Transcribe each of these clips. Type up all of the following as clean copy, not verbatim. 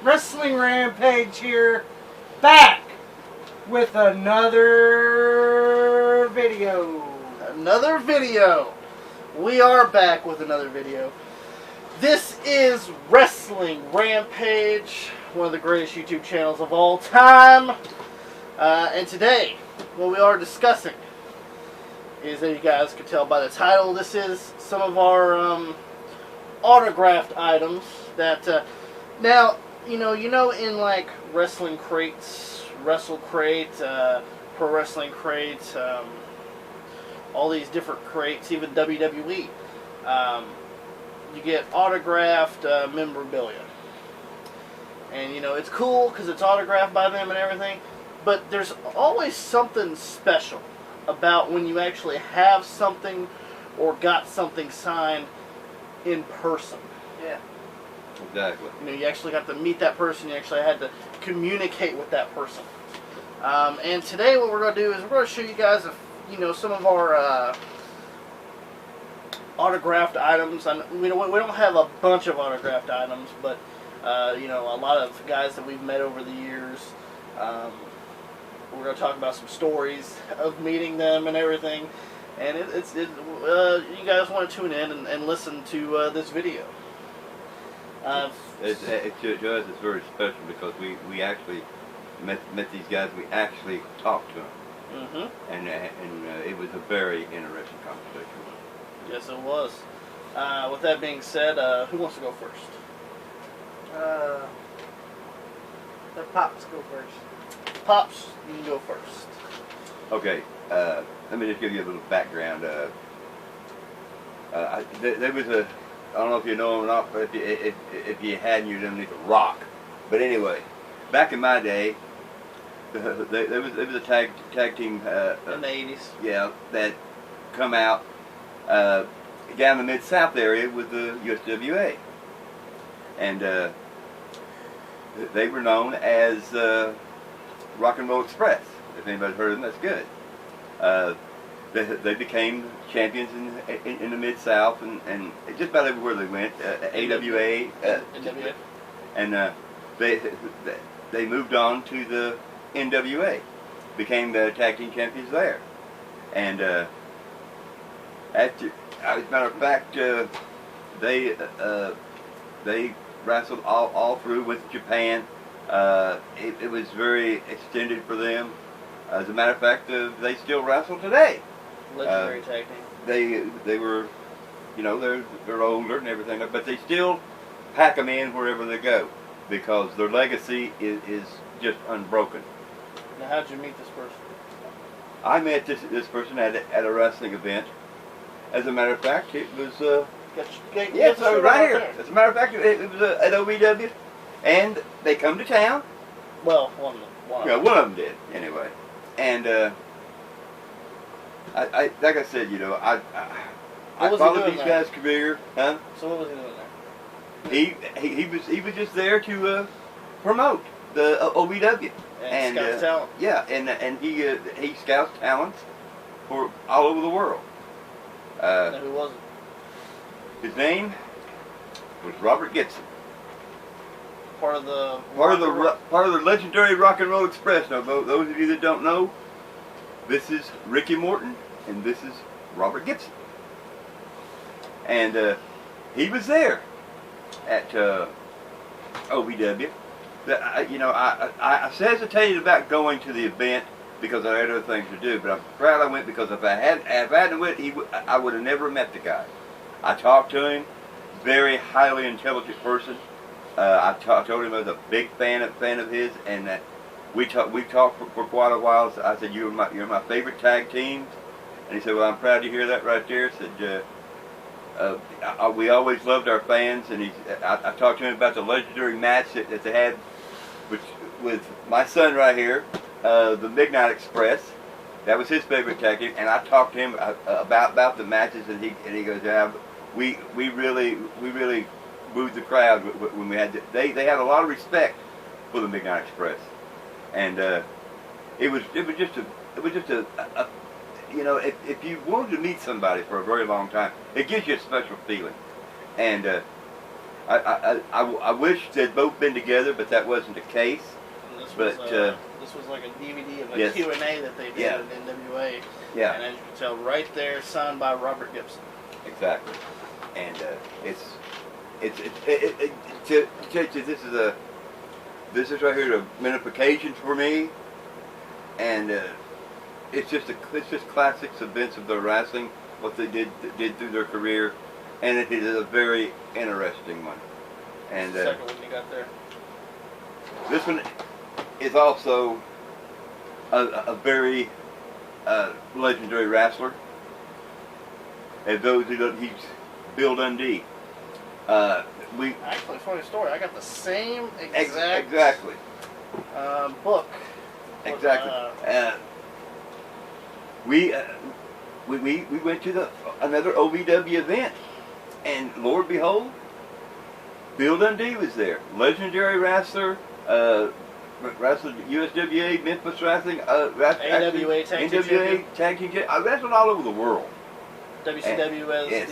Wrestling Rampage here, back with another video. Another video. We are back with another video. This is Wrestling Rampage, one of the greatest YouTube channels of all time. And today, what we are discussing is, as you guys can tell by the title, this is some of our autographed items that now you know in like wrestling crates, Wrestle Crate, Pro Wrestling Crate, all these different crates, even WWE, you get autographed memorabilia, and it's cool because it's autographed by them and everything, but there's always something special about when you actually have something or got something signed in person. Yeah. Exactly. You actually got to meet that person. You actually had to communicate with that person. And today, what we're going to do is we're going to show you guys, some of our autographed items. We don't have a bunch of autographed items, but a lot of guys that we've met over the years. We're going to talk about some stories of meeting them and everything. And you guys want to tune in and listen to this video. To us, it's very special because we actually met these guys. We actually talked to them, and it was a very interesting conversation. Yes, it was. With that being said, who wants to go first? The Pops go first. Pops, you can go first. Okay, let me just give you a little background. There was a, I don't know if you know him or not, but if you hadn't, you'd underneath a rock. But anyway, back in my day, there was a tag team in the 80s. Yeah, that come out down the Mid-South area with the USWA, and they were known as Rock and Roll Express. If anybody's heard of them, that's good. They became champions in the Mid-South and just about everywhere they went. AWA, and they moved on to the NWA, became the tag team champions there. And as a matter of fact, they wrestled all through with Japan. It was very extended for them. As a matter of fact, they still wrestle today. Legendary tag team. They were, they're older and everything, but they still pack them in wherever they go because their legacy is just unbroken. Now, how'd you meet this person? I met this person at a wrestling event. As a matter of fact, it was right here. As a matter of fact, it was at OVW, and they come to town. Well, one of them did anyway, and I like I said, I followed these guys' career, huh? So what was he doing there? He was just there to promote the OVW and scout talent. Yeah, and he scouts talents for all over the world. Now, who was it? His name was Robert Gibson. Part of the legendary Rock and Roll Express. Now, those of you that don't know, this is Ricky Morton, and this is Robert Gibson. And he was there at OVW. I hesitated about going to the event because I had other things to do, but I'm proud I went because if I hadn't went, I would have never met the guy. I talked to him, very highly intelligent person. I told him I was a big fan of his, and we talked for quite a while. So I said, you're my favorite tag team, and he said, well, I'm proud to hear that right there. Said, we always loved our fans, and I talked to him about the legendary match that they had with my son right here, the Midnight Express. That was his favorite tag team, and I talked to him about the matches, and he goes, yeah, we really moved the crowd when we had they had a lot of respect for the Midnight Express, and it was just a if you wanted to meet somebody for a very long time, it gives you a special feeling, and I wish they'd both been together, but that wasn't the case. And this But, this was like a DVD of a yes. Q&A that they did Yeah. at NWA. Yeah, And as you can tell, right there, signed by Robert Gibson. exactly. And this is right here a minute occasion for me, and it's just classics events of their wrestling, what they did through their career, and it is a very interesting one. And The second one you got there. this one is also a very legendary wrestler. And those who don't, he's Bill Dundee. Actually, funny story. I got the same exact exactly. book. Exactly. We went to another OVW event, and Lord behold, Bill Dundee was there. Legendary wrestler, wrestled USWA, Memphis Wrestling, AWA Tag Team NWA Tag Team. I wrestled all over the world. WCW as yes.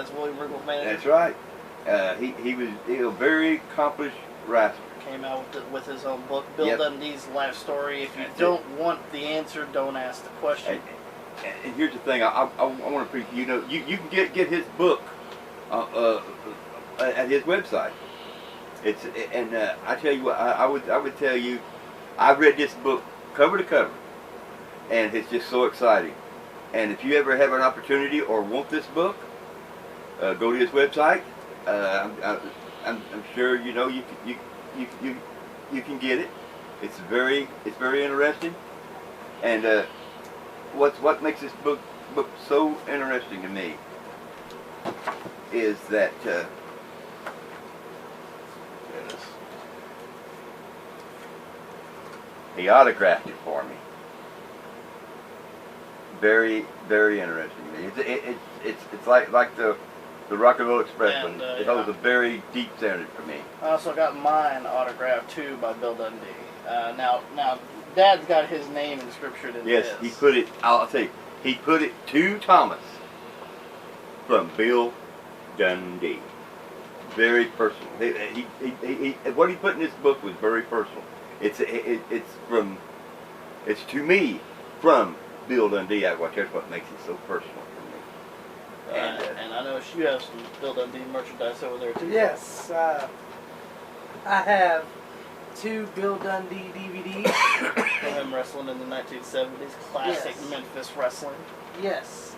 as William Regal's manager. That's right. He was a very accomplished wrestler. Came out with his own book, Bill Yep. Dundee's life story. If you That's don't want the answer, don't ask the question. And here's the thing, I want to you can get his book at his website. I tell you what, I would tell you, I've read this book cover to cover, and it's just so exciting. And if you ever have an opportunity or want this book, go to his website. I'm sure you can get it. It's very interesting. And what makes this book so interesting to me is that he autographed it for me. Very interesting to me. It's like the Rock and Roll Express one. It holds a very deep standard for me. I also got mine autographed too by Bill Dundee. Now Dad's got his name inscriptured in Yes, this. he put it. I'll tell you, he put it to Thomas from Bill Dundee. Very personal. What he put in this book was very personal. It's to me from Bill Dundee. That's what makes it so personal for me. And I know you have some Bill Dundee merchandise over there too. Yes, I have 2 Bill Dundee DVDs. For him wrestling in the 1970s, classic Yes. Memphis wrestling. Yes,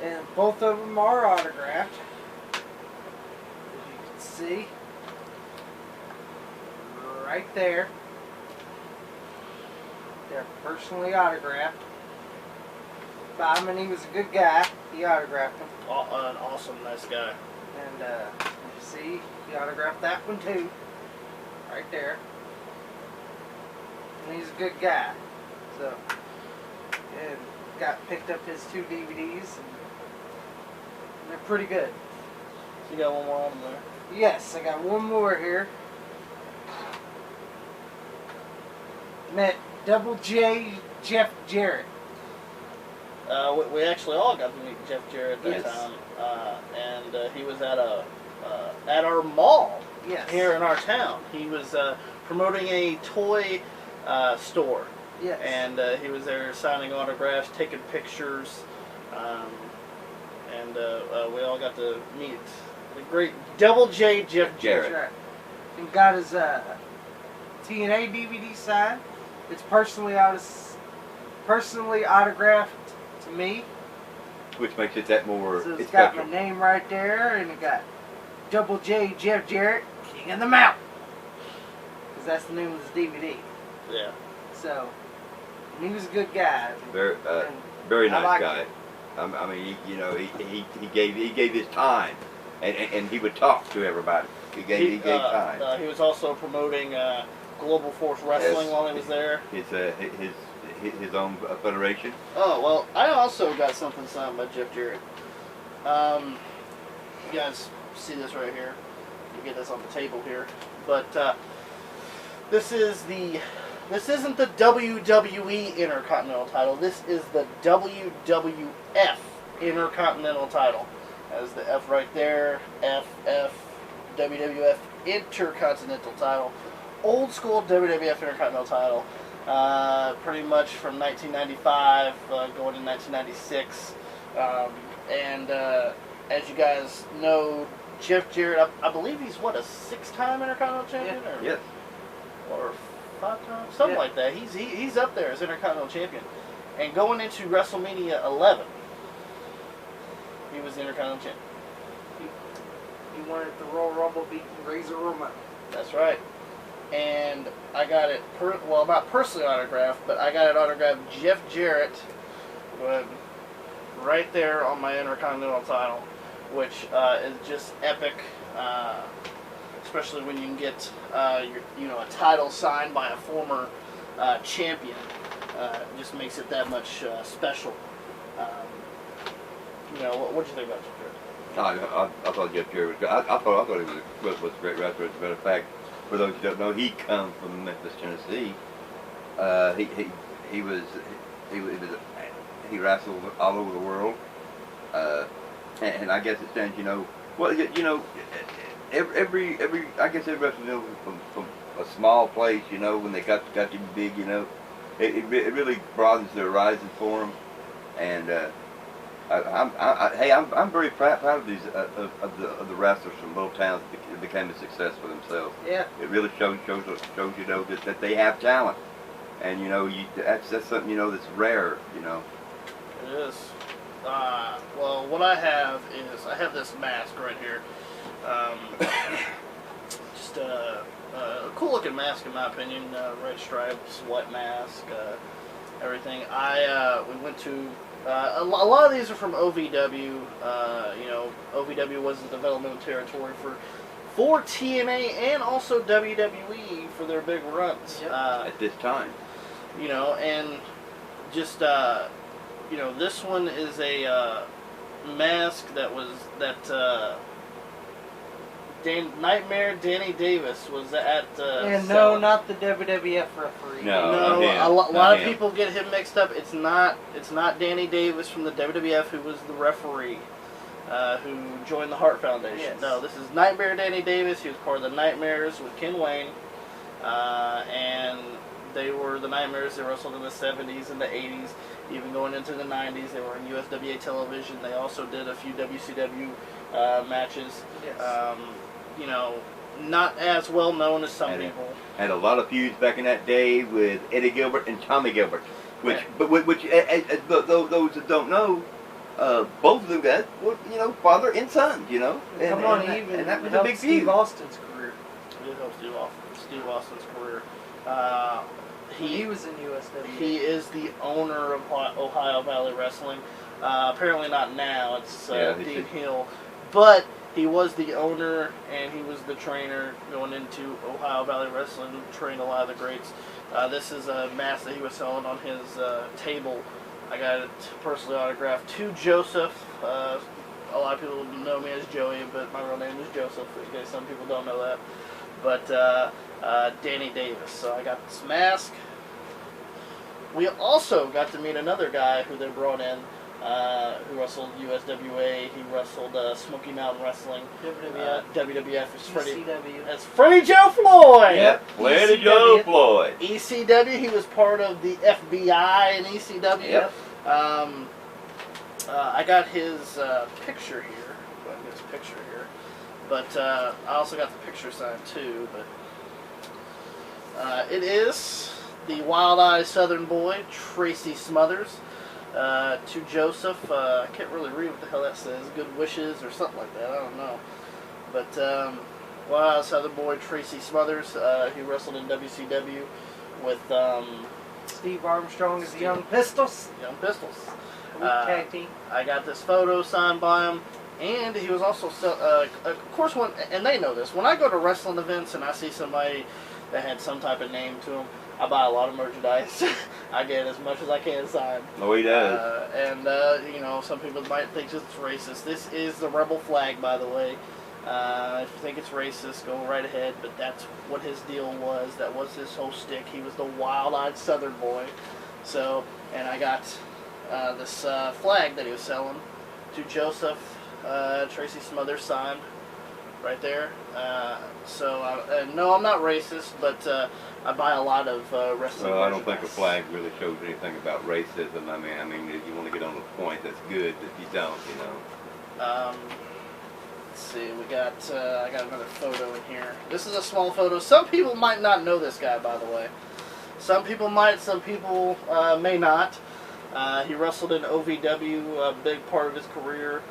and both of them are autographed. As you can see, right there, they're personally autographed. Bowman, he was a good guy. He autographed them. An awesome, nice guy. And you see, he autographed that one too. Right there. And he's a good guy. So, and picked up his 2 DVDs. And they're pretty good. You got one more on there. Yes, I got one more here. Met Double J Jeff Jarrett. We actually all got to meet Jeff Jarrett that Yes. time, and he was at our mall Yes. here in our town. He was promoting a toy store, Yes. and he was there signing autographs, taking pictures, and we all got to meet the great Double J Jeff Jarrett. That's right. And got his TNA DVD signed. It's personally autographed to me. Which makes it that more So it's got my special. name right there, and it got Double J Jeff Jarrett, King of the Mountain. Because that's the name of his DVD. Yeah. So, and he was a good guy. Very And very I nice like guy. it. I mean, he gave his time, and he would talk to everybody. He gave time. He was also promoting Global Force Wrestling Yes. while he was there. His own federation. Oh, well, I also got something signed by Jeff Jarrett. You guys see this right here. You get this on the table here. But this isn't the WWE Intercontinental title. This is the WWF Intercontinental title. Has the F right there. FF WWF Intercontinental title. Old school WWF Intercontinental title. Pretty much from 1995 going to 1996. As you guys know, Jeff Jarrett, I believe he's, what, a 6-time Intercontinental Champion? Yeah. Or, Yes. or 5 times? Something Yeah. like that. He's up there as Intercontinental Champion. And going into WrestleMania 11, he was the Intercontinental Champion. He won at the Royal Rumble beating Razor Ramon. That's right. And I got it, not personally autographed, but I got it autographed Jeff Jarrett right there on my Intercontinental title, which is just epic, especially when you can get a title signed by a former champion. It just makes it that much special. What do you think about Jeff Jarrett? I thought Jeff Jarrett was good. I thought he was a great wrestler. As a matter of fact, for those who don't know, he comes from Memphis, Tennessee. He wrestled all over the world, and I guess it stands, every I guess every wrestler from a small place, when they got to be big, it really broadens the horizon for them, and I'm very proud of these of the wrestlers from little towns that became a success for themselves. Yeah. It really shows that they have talent, and that's something that's rare. It is. Well, what I have is I have this mask right here. Just a cool looking mask in my opinion. Red stripes, white mask, everything. We went to a lot of these are from OVW. OVW was the developmental territory for TNA and also WWE for their big runs. Yep. At this time, and just this one is a mask that Nightmare Danny Davis was at. And no, selling. not the WWF referee. No. No, not him. a lot Not of him. people get him mixed up. It's not Danny Davis from the WWF who was the referee, who joined the Hart Foundation. Yes. No, this is Nightmare Danny Davis. He was part of the Nightmares with Ken Wayne, and they were the Nightmares. They wrestled in the 70s and the 80s, even going into the 90s. They were on USWA television. They also did a few WCW matches. Yes. Not as well known as some people. Had a lot of feuds back in that day with Eddie Gilbert and Tommy Gilbert, which those that don't know, both of them guys were father and son, Come on, and he even that was a helped big Steve feud. Austin's career. He did help Steve Austin's career. He was in USWA. He is the owner of Ohio Valley Wrestling. Apparently not now. It's Dean Hill, but he was the owner and he was the trainer going into Ohio Valley Wrestling. Trained a lot of the greats. This is a mask that he was selling on his table. I got it personally autographed to Joseph. A lot of people know me as Joey, but my real name is Joseph. In case some people don't know that. But Danny Davis. So I got this mask. We also got to meet another guy who they brought in, who wrestled USWA. He wrestled Smoky Mountain Wrestling. WWF. WWF is Freddie. ECW. That's Freddie Joe Floyd. Yep, Freddie ECW. Joe Floyd. ECW. He was part of the FBI in ECW. Yep. I got his picture here. Go ahead and get his picture here. But I also got the picture signed too. But it is the Wild-Eyed Southern Boy, Tracy Smothers, to Joseph. I can't really read what the hell that says. Good wishes or something like that. I don't know. But Wild-Eyed Southern Boy, Tracy Smothers. He wrestled in WCW with Steve Armstrong is the Young Pistols. Young Pistols. Tag team. I got this photo signed by him. And he was also, of course, and they know this, when I go to wrestling events and I see somebody that had some type of name to him, I buy a lot of merchandise. I get as much as I can signed. Oh, he does. Some people might think it's racist. This is the rebel flag, by the way. If you think it's racist, go right ahead. But that's what his deal was. That was his whole shtick. He was the wild-eyed Southern boy. So, and I got this flag that he was selling to Joseph. Tracy Smothers signed right there. No, I'm not racist, but I buy a lot of wrestling. Well, I don't think a flag really shows anything about racism. I mean, if you want to get on the point, that's good. If you don't, you know. Let's see. We got. I got another photo in here. This is a small photo. Some people might not know this guy, by the way. Some people might. Some people may not. He wrestled in OVW, a big part of his career.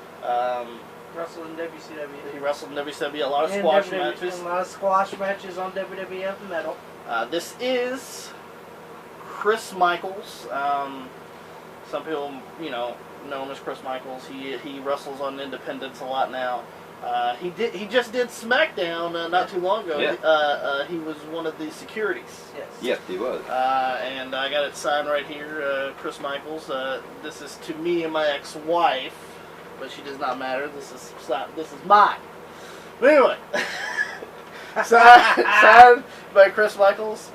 Wrestled in WCW. He wrestled in WCW, a lot of squash matches. A lot of squash matches on WWF Metal. This is Chris Michaels. Some people, know him as Chris Michaels. He wrestles on Independence a lot now. He just did SmackDown not too long ago. Yeah. He was one of the securities. Yes. Yes, he was. And I got it signed right here, Chris Michaels. This is to me and my ex-wife, but she does not matter. This is mine. But anyway, signed by Chris Michaels.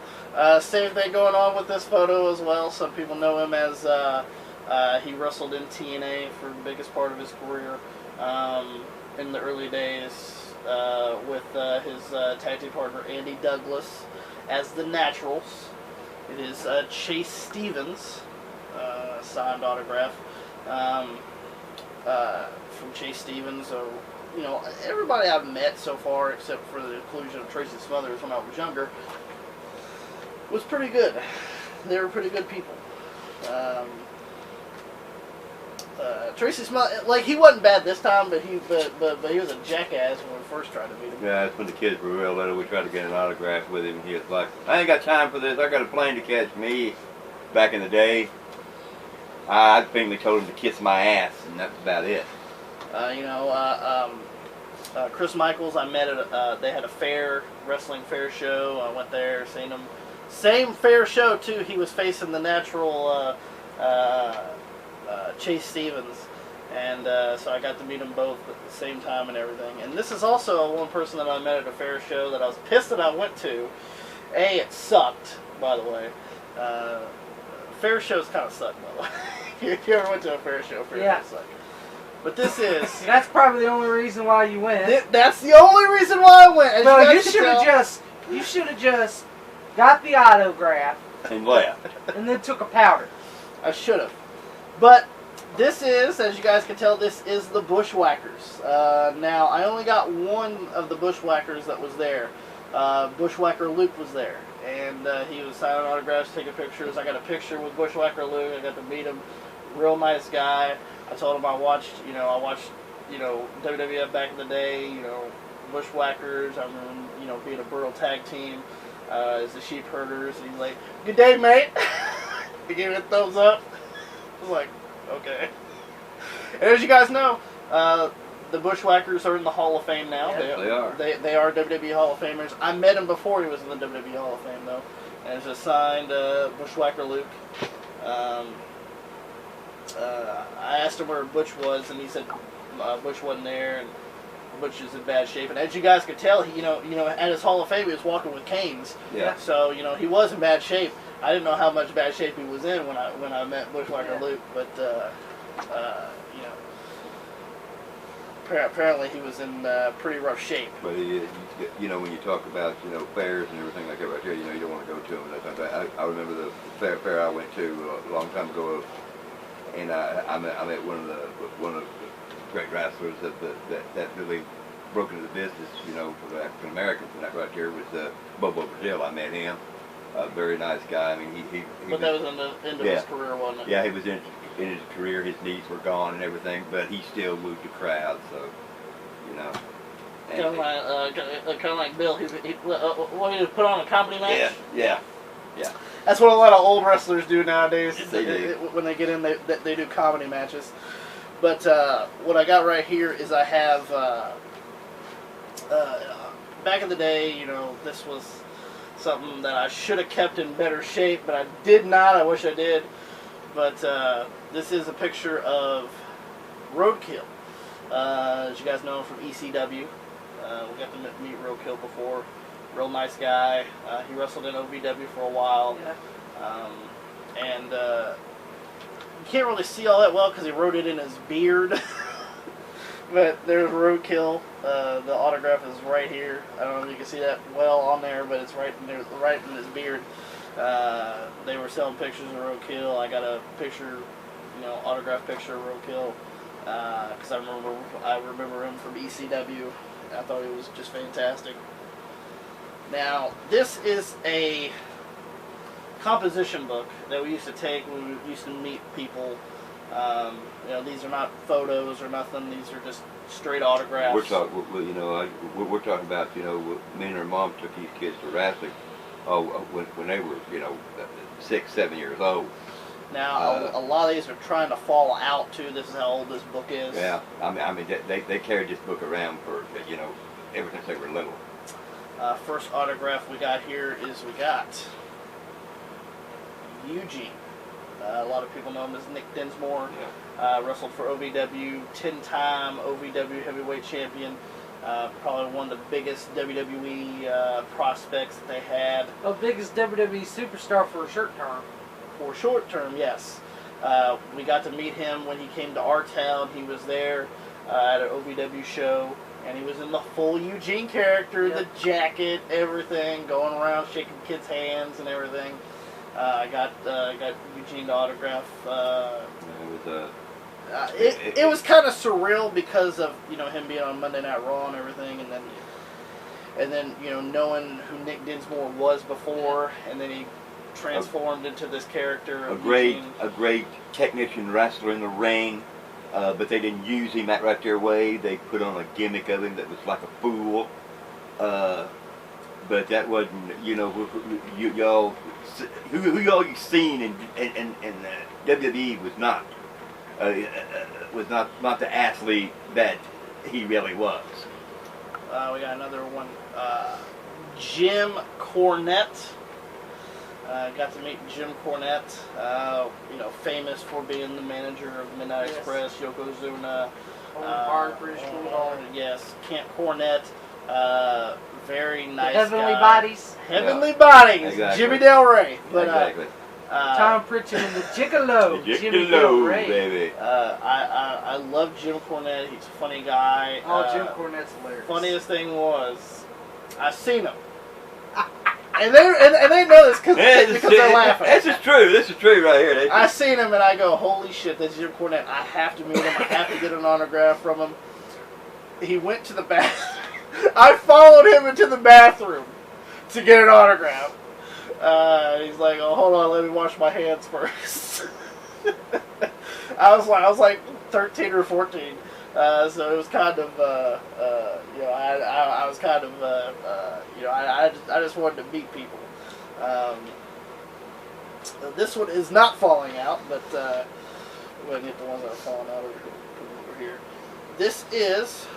Same thing going on with this photo as well. Some people know him as he wrestled in TNA for the biggest part of his career in the early days with his tag team partner Andy Douglas as the Naturals. It is Chase Stevens signed autograph from Chase Stevens. Everybody I've met so far, except for the inclusion of Tracy Smothers when I was younger, was pretty good. They were pretty good people. Tracy Smothers, he wasn't bad this time, but he was a jackass when we first tried to meet him. Yeah, that's when the kids were real little. We tried to get an autograph with him, and he was like, "I ain't got time for this. I got a plane to catch." Me, back in the day, I finally told him to kiss my ass, and that's about it. Chris Michaels, I met at they had a wrestling fair show. I went there, seen him. Same fair show too. He was facing the Natural Chase Stevens, and so I got to meet them both at the same time and everything. And this is also one person that I met at a fair show that I was pissed that I went to. It sucked, by the way. Fair shows kind of suck, by the way. If you ever went to a fair show suck. But this is... That's probably the only reason why you went. That's the only reason why I went. No, you should have just got the autograph And left. and then took a powder. I should have. But this is, as you guys can tell, this is the Bushwhackers. Now, I only got one of the Bushwhackers that was there. Bushwhacker Luke was there. And he was signing autographs, taking pictures. I got a picture with Bushwhacker Luke. I got to meet him. Real nice guy. I told him I watched WWF back in the day, Bushwhackers. I remember, being a Burrow tag team as the Sheep Herders. And he's like, "Good day, mate." He gave me a thumbs up. I was like, okay. And as you guys know, the Bushwhackers are in the Hall of Fame now. Yes, they are. They are WWE Hall of Famers. I met him before he was in the WWE Hall of Fame, though. And it's a signed Bushwhacker Luke. I asked him where Butch was, and he said Butch wasn't there, and Butch is in bad shape. And as you guys could tell, he, at his Hall of Fame, he was walking with canes. Yeah. So he was in bad shape. I didn't know how much bad shape he was in when I met Bushwhacker Luke, but apparently he was in pretty rough shape. But when you talk about fairs and everything like that right there, you don't want to go to them. I remember the fair I went to a long time ago, and I met one of the great wrestlers that really broke into the business, for the African Americans, and that right there was Bobo Brazil. I met him. A very nice guy. I mean, he But that was in the end of his career, wasn't it? Yeah, he was in his career. His knees were gone and everything, but he still moved the crowd. So, Kind of like Bill. He put on a comedy match. Yeah. That's what a lot of old wrestlers do nowadays. They do. When they get in, they do comedy matches. But what I got right here is I have back in the day. This was something that I should have kept in better shape, but I did not. I wish I did. But this is a picture of Roadkill. As you guys know him from ECW. We got to meet Roadkill before. Real nice guy. He wrestled in OVW for a while. Yeah. And you can't really see all that well because he wrote it in his beard. But there's Roadkill. The autograph is right here. I don't know if you can see that well on there, but it's right in his beard. They were selling pictures of Roadkill. I got a picture, autograph picture of Roadkill, because I remember him from ECW. I thought he was just fantastic. Now, this is a composition book that we used to take when we used to meet people. These are not photos or nothing. These are just straight autographs. We're talking, we're talking about, me and her mom took these kids to wrestling. When they were, 6, 7 years old. Now, a lot of these are trying to fall out too. This is how old this book is. Yeah, I mean, they carried this book around for, ever since they were little. First autograph we got here is we got Eugene. A lot of people know him as Nick Dinsmore. Yeah. Wrestled for OVW, 10-time OVW heavyweight champion. Probably one of the biggest WWE prospects that they had. The biggest WWE superstar for a short term. For short term, yes. We got to meet him when he came to our town. He was there at an OVW show, and he was in the full Eugene character, Yep. the jacket, everything, going around shaking kids' hands and everything. I got Eugene to autograph. It was kind of surreal because of him being on Monday Night Raw and everything, and then knowing who Nick Dinsmore was before, and then he transformed into this character. A great technician wrestler in the ring, but they didn't use him that right their way. They put on a gimmick of him that was like a fool. But that wasn't, y'all, who y'all you seen in WWE was not the athlete that he really was. We got another one, Jim Cornette. Got to meet Jim Cornette, famous for being the manager of Midnight Express, Yokozuna. Yes, Camp Cornette. Very nice Heavenly guy. Bodies. Heavenly Bodies. Exactly. Jimmy Del Rey. But, Exactly. Tom Pritchard and the Gigolo. The Jimmy Del Gigolo, Rey. baby. I love Jim Cornette. He's a funny guy. Oh, Jim Cornette's hilarious. Funniest thing was, I seen him. And they know this because they're laughing. This is true. This is true right here. I seen him and I go, holy shit, that's Jim Cornette. I have to meet him. I have to get an autograph from him. He went to the bathroom. I followed him into the bathroom to get an autograph. He's like, oh, hold on, let me wash my hands first. I was like 13 or 14. So it was kind of, I was kind of, I just wanted to meet people. This one is not falling out, but we're going to get the ones that are falling out over here. This is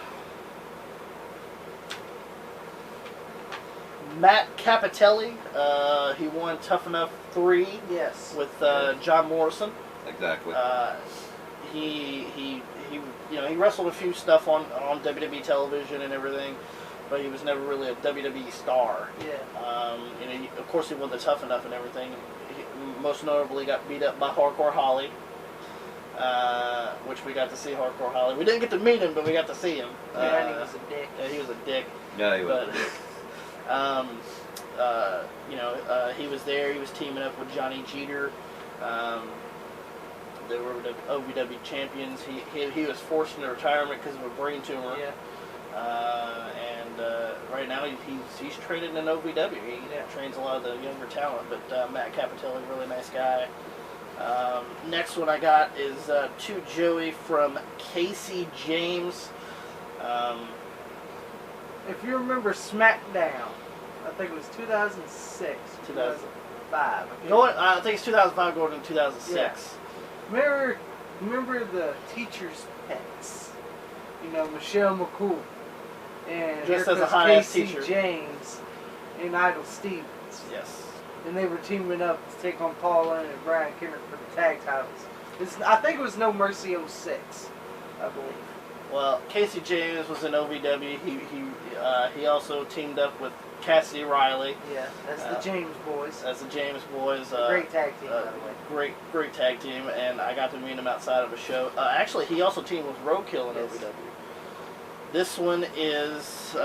Matt Capitelli. He won Tough Enough 3 with John Morrison. Exactly. He wrestled a few stuff on WWE television and everything, but he was never really a WWE star. Yeah. Of course, he won the Tough Enough and everything. He most notably got beat up by Hardcore Holly, which we got to see Hardcore Holly. We didn't get to meet him, but we got to see him. And he was a dick. Yeah, he was a dick. Yeah, he was a dick. He was there. He was teaming up with Johnny Jeter. They were the OVW champions. He was forced into retirement because of a brain tumor. Yeah. Right now he's training in OVW. He trains a lot of the younger talent. But Matt Capitelli, really nice guy. Next one I got is to Joey from Casey James. If you remember SmackDown, I think it was 2006, 2005. I think it's 2005 going to 2006. Yeah. Remember the teacher's pets? Michelle McCool. And Just here as a comes high-ass teacher. James and Idol Stevens. Yes. And they were teaming up to take on Paul London and Brian Kendrick for the tag titles. I think it was No Mercy 06, I believe. Well, Casey James was in OVW. He also teamed up with Cassidy Riley. Yeah, that's the James Boys. That's the James Boys. Great tag team, by the way. Great tag team, and I got to meet him outside of a show. Actually, he also teamed with Roadkill in OVW. This one is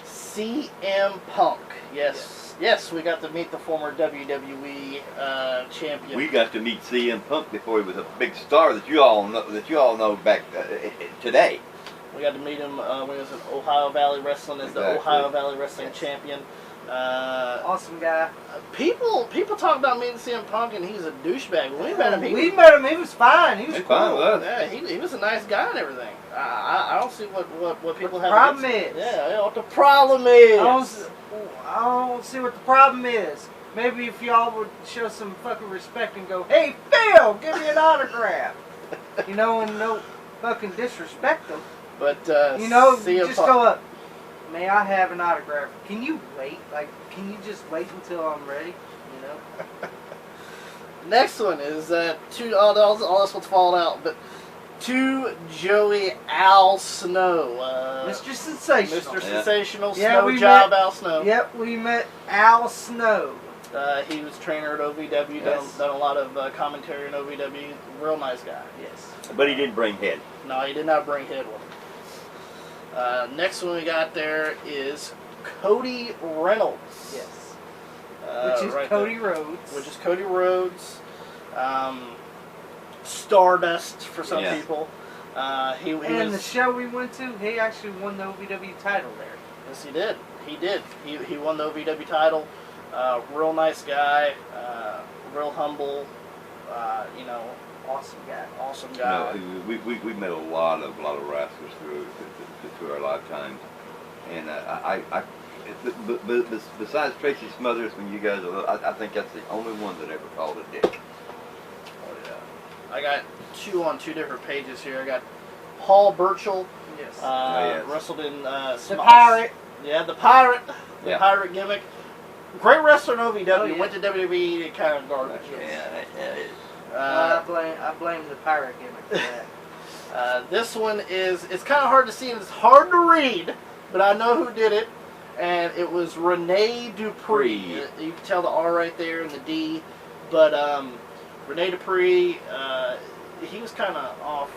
CM Punk. Yes, we got to meet the former WWE champion. We got to meet CM Punk before he was a big star that you all know back today. We got to meet him when he was in Ohio Valley Wrestling as the Ohio Valley Wrestling champion. Awesome guy. People talk about meeting CM Punk and he's a douchebag. When we met him, he was fine. He was cool. Fine with us. Yeah, he was a nice guy and everything. I don't see what people have. Problem is. Yeah, what the problem is. I don't see what the problem is. Maybe if y'all would show some fucking respect and go, "Hey Phil, give me an autograph," and no fucking disrespect them. But CM just Punk. Go up. May I have an autograph? Can you wait? Can you just wait until I'm ready? Next one is all this one's falling out, but to Joey Al Snow. Mr. Sensational. Mr. Sensational, Snow Job Al Snow. Yep, we met Al Snow. He was trainer at OVW, done a lot of commentary in OVW. Real nice guy. Yes. But he didn't bring head. No, he did not bring head with him. Next one we got there is Cody Reynolds. Yes. Which is Cody Rhodes. Which is Cody Rhodes. Stardust for some people. The show we went to, he actually won the OVW title there. Yes, he did. He won the OVW title. Real nice guy. Real humble. Awesome guy. Awesome guy. We met a lot of wrestlers through our lifetimes, and besides Tracy Smothers, when you guys, I think that's the only one that ever called a dick. Oh yeah. I got two on two different pages here. I got Paul Burchill. Yes. Wrestled in the Pirate. Yeah, the Pirate. The Pirate gimmick. Great wrestler in OVW. Went to WWE. Kind of garbage. I blame the Pirate gimmick for that. This one it's kind of hard to see and it's hard to read, but I know who did it, and it was Rene Dupree. You can tell the R right there and the D, but Rene Dupree, he was kind of off.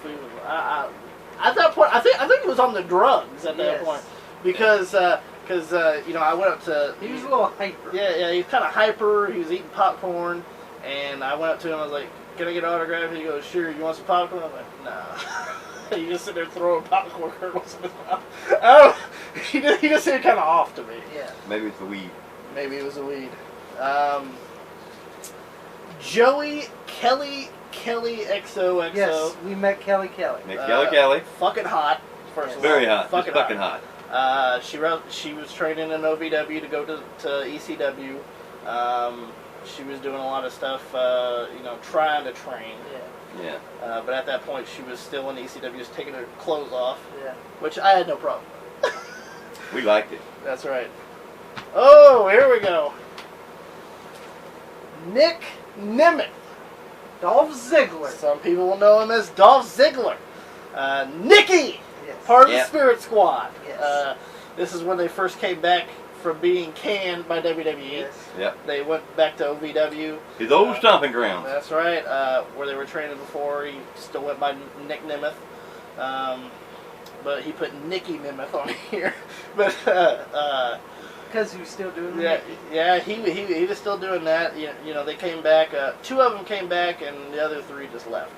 At that point, I think he was on the drugs at that point because I went up to. He was a little hyper. Yeah, he was kind of hyper. He was eating popcorn, and I went up to him. I was like, "Can I get an autograph?" And he goes, "Sure." You want some popcorn? I'm like, "Nah." He just sit there throwing popcorn kernels in his mouth. Oh, he just seemed kind of off to me. Yeah. Maybe it's the weed. Maybe it was the weed. Joey Kelly XOXO. Yes, we met Kelly. Kelly. Fucking hot. First of all. Very hot. Fucking hot. She was training in OVW to go to ECW. She was doing a lot of stuff, trying to train. Yeah. But at that point, she was still in ECW, just taking her clothes off. Yeah. Which I had no problem with. We liked it. That's right. Oh, here we go. Nick Nemeth. Dolph Ziggler. Some people will know him as Dolph Ziggler. Nicky. Yes. Part of the Spirit Squad. Yes. This is when they first came back from being canned by WWE. Yes. Yep. They went back to OVW. His old stomping ground. That's right. Where they were training before. He still went by Nick Nemeth. But he put Nicky Nemeth on here. But because he was still doing he was still doing that. They came back. Two of them came back, and the other three just left.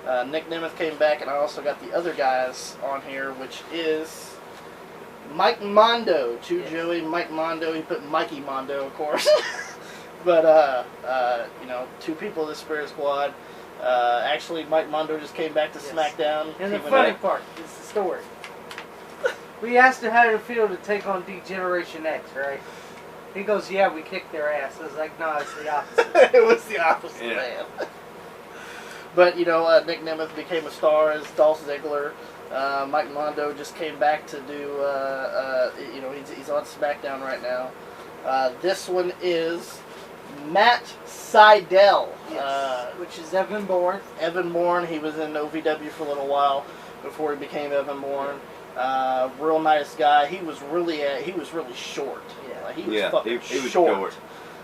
Yeah. Nick Nemeth came back, and I also got the other guys on here, which is Mike Mondo. Joey Mike Mondo. He put Mikey Mondo, of course. But two people of the Spirit Squad. Actually, Mike Mondo just came back to SmackDown. And the funny part is the story. We asked him how to feel to take on D-Generation X, right? He goes, "Yeah, we kicked their ass." I was like, "No, it's the opposite." It was the opposite, man. But, Nick Nemeth became a star as Dolph Ziggler. Mike Mondo just came back to do, he's on SmackDown right now. This one is Matt Sydal. Yes. Which is Evan Bourne. Evan Bourne, he was in OVW for a little while before he became Evan Bourne. Real nice guy. He was really short. Yeah. He was fucking he was short.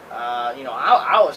I was